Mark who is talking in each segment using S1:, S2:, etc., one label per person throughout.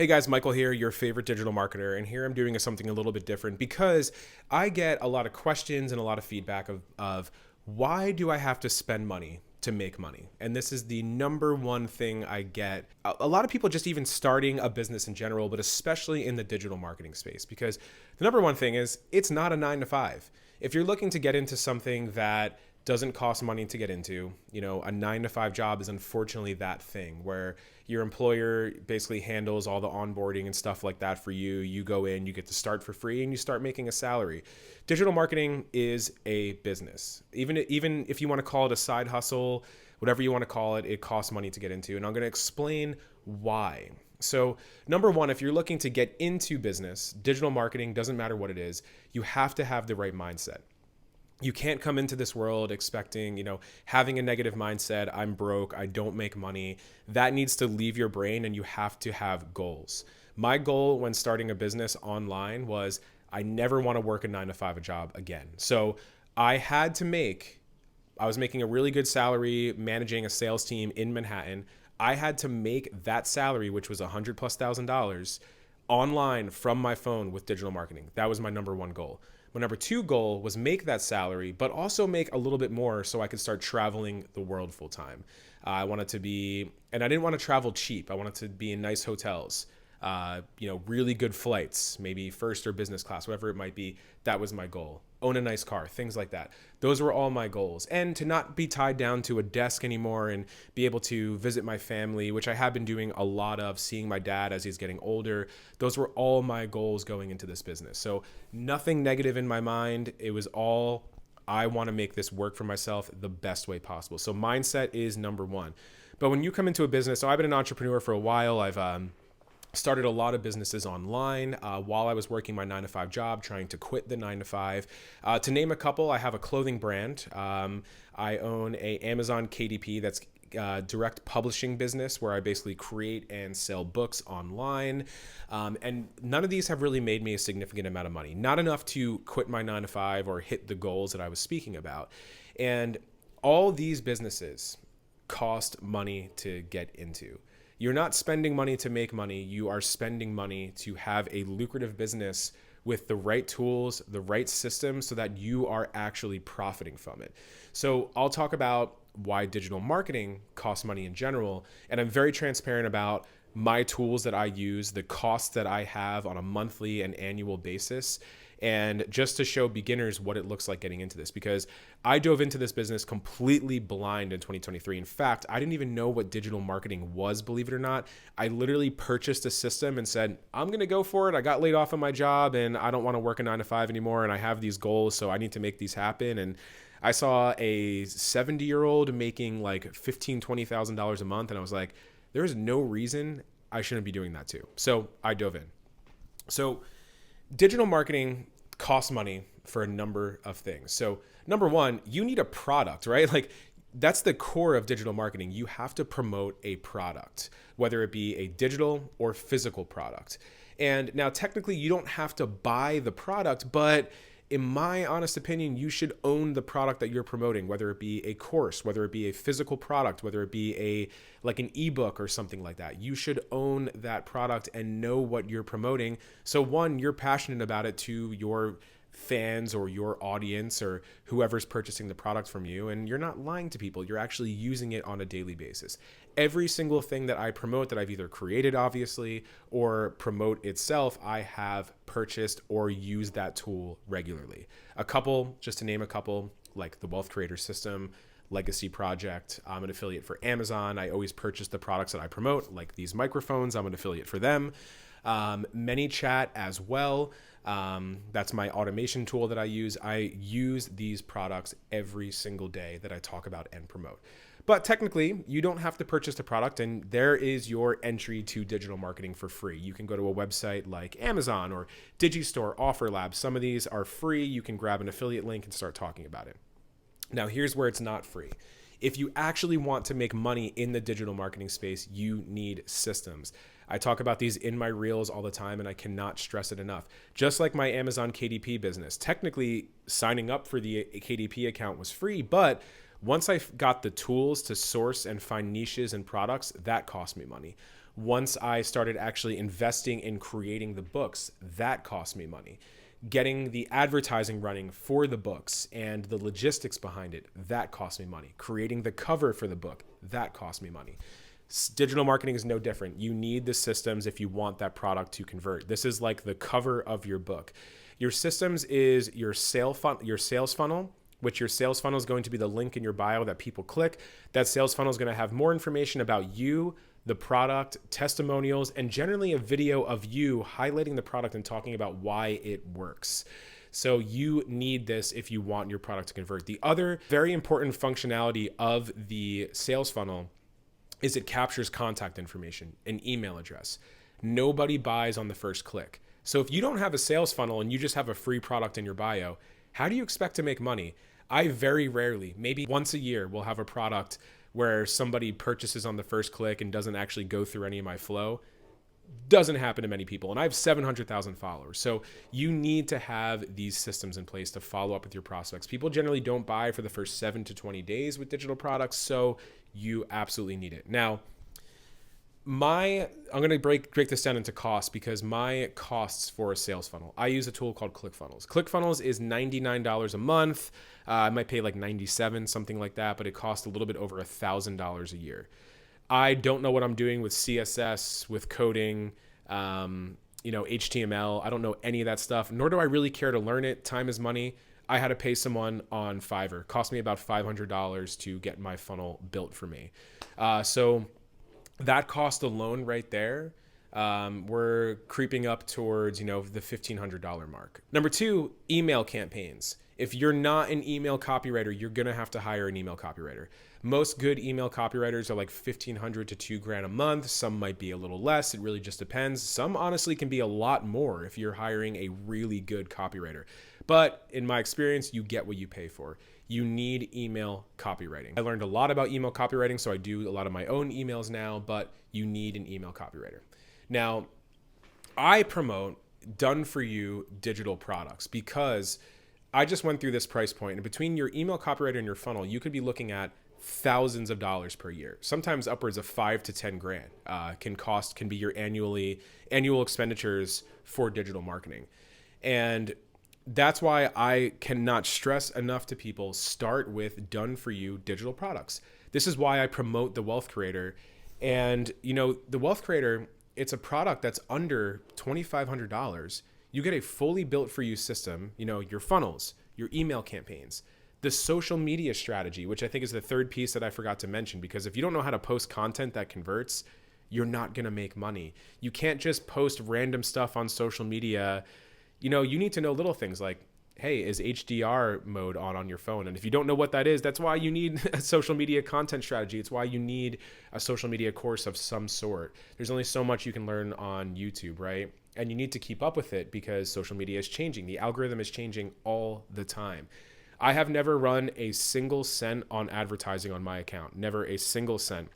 S1: Hey guys, Michael here, your favorite digital marketer, and here I'm doing something a little bit different because I get a lot of questions and a lot of feedback of why do I have to spend money to make money? And this is the number one thing I get. A lot of people just even starting a business in general, but especially in the digital marketing space, because the number one thing is it's not a 9 to 5. If you're looking to get into something that doesn't cost money to get into, a 9 to 5 job is unfortunately that thing where your employer basically handles all the onboarding and stuff like that for you. You go in, you get to start for free, and you start making a salary. Digital marketing is a business. Even if you want to call it a side hustle, whatever you want to call it, it costs money to get into. And I'm going to explain why. So, number one, if you're looking to get into business, digital marketing, doesn't matter what it is, you have to have the right mindset. You can't come into this world expecting, having a negative mindset. I'm broke. I don't make money. That needs to leave your brain, and you have to have goals. My goal when starting a business online was I never want to work a 9 to 5 job again. So I was making a really good salary managing a sales team in Manhattan. I had to make that salary, which was $100,000+ online from my phone with digital marketing. That was my number one goal. My number two goal was make that salary, but also make a little bit more so I could start traveling the world full time. I wanted to be, and I didn't want to travel cheap. I wanted to be in nice hotels, really good flights, maybe first or business class, whatever it might be. That was my goal. Own a nice car, things like that. Those were all my goals. And to not be tied down to a desk anymore and be able to visit my family, which I have been doing a lot of, seeing my dad as he's getting older. Those were all my goals going into this business. So nothing negative in my mind. It was all, I want to make this work for myself the best way possible. So mindset is number one. But when you come into a business, so I've been an entrepreneur for a while. I've started a lot of businesses online while I was working my 9 to 5 job, trying to quit the 9 to 5. To name a couple, I have a clothing brand. I own a Amazon KDP, that's direct publishing business, where I basically create and sell books online. And none of these have really made me a significant amount of money, not enough to quit my 9 to 5 or hit the goals that I was speaking about. And all these businesses cost money to get into. You're not spending money to make money. You are spending money to have a lucrative business with the right tools, the right systems, so that you are actually profiting from it. So I'll talk about why digital marketing costs money in general. And I'm very transparent about my tools that I use, the costs that I have on a monthly and annual basis, and just to show beginners what it looks like getting into this, because I dove into this business completely blind in 2023. In fact, I didn't even know what digital marketing was, believe it or not. I literally purchased a system and said, I'm going to go for it. I got laid off of my job and I don't want to work a 9 to 5 anymore. And I have these goals, so I need to make these happen. And I saw a 70-year-old making like $15,000, $20,000 a month. And I was like, there's no reason I shouldn't be doing that too. So I dove in. So digital marketing costs money for a number of things. So number one, you need a product, right? Like that's the core of digital marketing. You have to promote a product, whether it be a digital or physical product. And now technically you don't have to buy the product, but in my honest opinion, you should own the product that you're promoting, whether it be a course, whether it be a physical product, whether it be like an ebook or something like that. You should own that product and know what you're promoting. So one, you're passionate about it to your fans or your audience or whoever's purchasing the product from you, and you're not lying to people. You're actually using it on a daily basis. Every single thing that I promote that I've either created, obviously, or promote itself, I have purchased or used that tool regularly. A couple, just to name a couple, like the Wealth Creator System, Legacy Project. I'm an affiliate for Amazon. I always purchase the products that I promote, like these microphones. I'm an affiliate for them. ManyChat as well. That's my automation tool that I use. I use these products every single day that I talk about and promote. But technically, you don't have to purchase the product, and there is your entry to digital marketing for free. You can go to a website like Amazon or Digistore, OfferLab. Some of these are free. You can grab an affiliate link and start talking about it. Now, here's where it's not free. If you actually want to make money in the digital marketing space, you need systems. I talk about these in my reels all the time, and I cannot stress it enough. Just like my Amazon KDP business, technically signing up for the KDP account was free, but once I got the tools to source and find niches and products, that cost me money. Once I started actually investing in creating the books, that cost me money. Getting the advertising running for the books and the logistics behind it, that cost me money. Creating the cover for the book, that cost me money. Digital marketing is no different. You need the systems if you want that product to convert. This is like the cover of your book. Your systems is your sales funnel, which your sales funnel is going to be the link in your bio that people click. That sales funnel is going to have more information about you, the product, testimonials, and generally a video of you highlighting the product and talking about why it works. So you need this if you want your product to convert. The other very important functionality of the sales funnel is it captures contact information, an email address. Nobody buys on the first click. So if you don't have a sales funnel and you just have a free product in your bio, how do you expect to make money? I very rarely, maybe once a year, will have a product where somebody purchases on the first click and doesn't actually go through any of my flow. Doesn't happen to many people. And I have 700,000 followers. So you need to have these systems in place to follow up with your prospects. People generally don't buy for the first 7 to 20 days with digital products. So you absolutely need it. Now, I'm going to break this down into costs, because my costs for a sales funnel, I use a tool called ClickFunnels. ClickFunnels is $99 a month. I might pay like $97, something like that, but it costs a little bit over $1,000 a year. I don't know what I'm doing with CSS, with coding, HTML. I don't know any of that stuff, nor do I really care to learn it. Time is money. I had to pay someone on Fiverr. It cost me about $500 to get my funnel built for me. So that cost alone right there, we're creeping up towards, the $1,500 mark. Number two, email campaigns. If you're not an email copywriter, you're going to have to hire an email copywriter. Most good email copywriters are like $1,500 to $2,000 a month. Some might be a little less. It really just depends. Some honestly can be a lot more if you're hiring a really good copywriter. But in my experience, you get what you pay for. You need email copywriting. I learned a lot about email copywriting, so I do a lot of my own emails now, but you need an email copywriter. Now, I promote done-for-you digital products because I just went through this price point, and between your email copywriter and your funnel, you could be looking at thousands of dollars per year, sometimes upwards of 5 to 10 grand can be your annual expenditures for digital marketing. And that's why I cannot stress enough to people, start with done for you digital products. This is why I promote the Wealth Creator. And the Wealth Creator, it's a product that's under $2,500. You get a fully built for you system, your funnels, your email campaigns, the social media strategy, which I think is the third piece that I forgot to mention, because if you don't know how to post content that converts, you're not going to make money. You can't just post random stuff on social media. You need to know little things like, hey, is HDR mode on your phone? And if you don't know what that is, that's why you need a social media content strategy. It's why you need a social media course of some sort. There's only so much you can learn on YouTube, right? And you need to keep up with it because social media is changing. The algorithm is changing all the time. I have never run a single cent on advertising on my account. Never a single cent.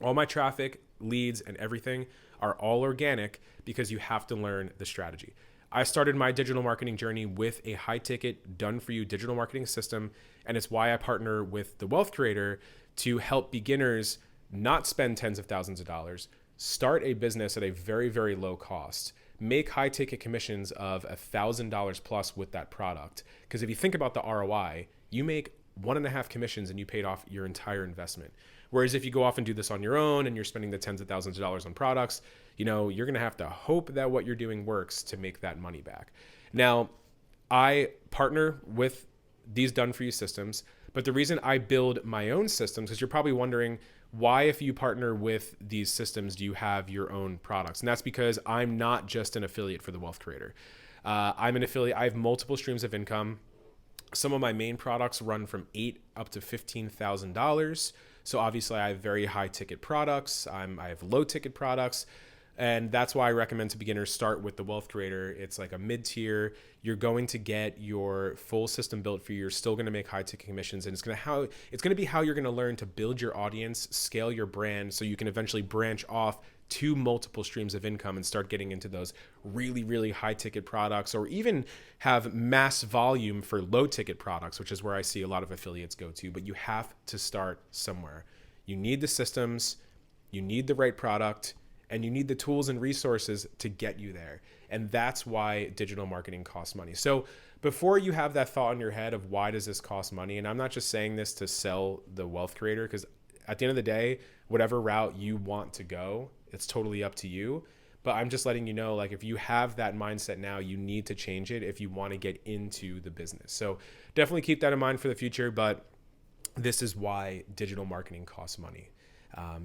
S1: All my traffic, leads, and everything are all organic because you have to learn the strategy. I started my digital marketing journey with a high-ticket, done-for-you digital marketing system, and it's why I partner with the Wealth Creator to help beginners not spend tens of thousands of dollars, start a business at a very, very low cost, make high-ticket commissions of $1,000 plus with that product. Because if you think about the ROI, you make 1.5 commissions and you paid off your entire investment. Whereas if you go off and do this on your own and you're spending the tens of thousands of dollars on products, you're going to have to hope that what you're doing works to make that money back. Now, I partner with these done-for-you systems, but the reason I build my own systems is you're probably wondering why, if you partner with these systems, do you have your own products? And that's because I'm not just an affiliate for the Wealth Creator. I'm an affiliate. I have multiple streams of income. Some of my main products run from $8,000 up to $15,000. So obviously I have very high ticket products. I have low ticket products. And that's why I recommend to beginners start with the Wealth Creator. It's like a mid-tier. You're going to get your full system built for you. You're still going to make high-ticket commissions, and it's going to be how you're going to learn to build your audience, scale your brand, so you can eventually branch off to multiple streams of income and start getting into those really, really high-ticket products, or even have mass volume for low-ticket products, which is where I see a lot of affiliates go to. But you have to start somewhere. You need the systems, you need the right product, and you need the tools and resources to get you there. And that's why digital marketing costs money. So before you have that thought in your head of why does this cost money, and I'm not just saying this to sell the wealth creator, because at the end of the day, whatever route you want to go, it's totally up to you. But I'm just letting you know, like, if you have that mindset now, you need to change it if you want to get into the business. So definitely keep that in mind for the future. But this is why digital marketing costs money.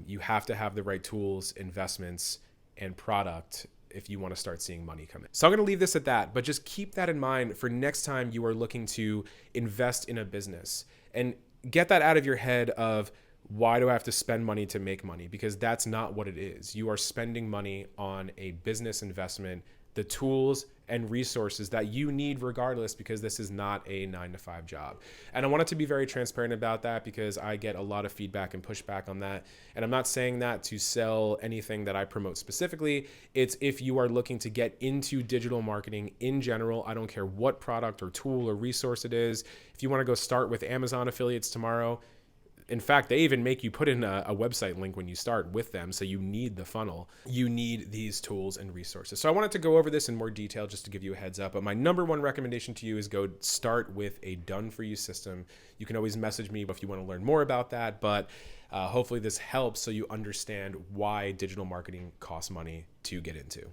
S1: You have to have the right tools, investments, and product if you want to start seeing money come in. So I'm going to leave this at that, but just keep that in mind for next time you are looking to invest in a business, and get that out of your head of, why do I have to spend money to make money? Because that's not what it is. You are spending money on a business investment, the tools and resources that you need regardless, because this is not a 9-to-5 job. And I wanted to be very transparent about that because I get a lot of feedback and pushback on that. And I'm not saying that to sell anything that I promote specifically. It's if you are looking to get into digital marketing in general, I don't care what product or tool or resource it is. If you want to go start with Amazon affiliates tomorrow, in fact, they even make you put in a website link when you start with them. So you need the funnel. You need these tools and resources. So I wanted to go over this in more detail just to give you a heads up. But my number one recommendation to you is go start with a done-for-you system. You can always message me if you want to learn more about that. But hopefully this helps so you understand why digital marketing costs money to get into.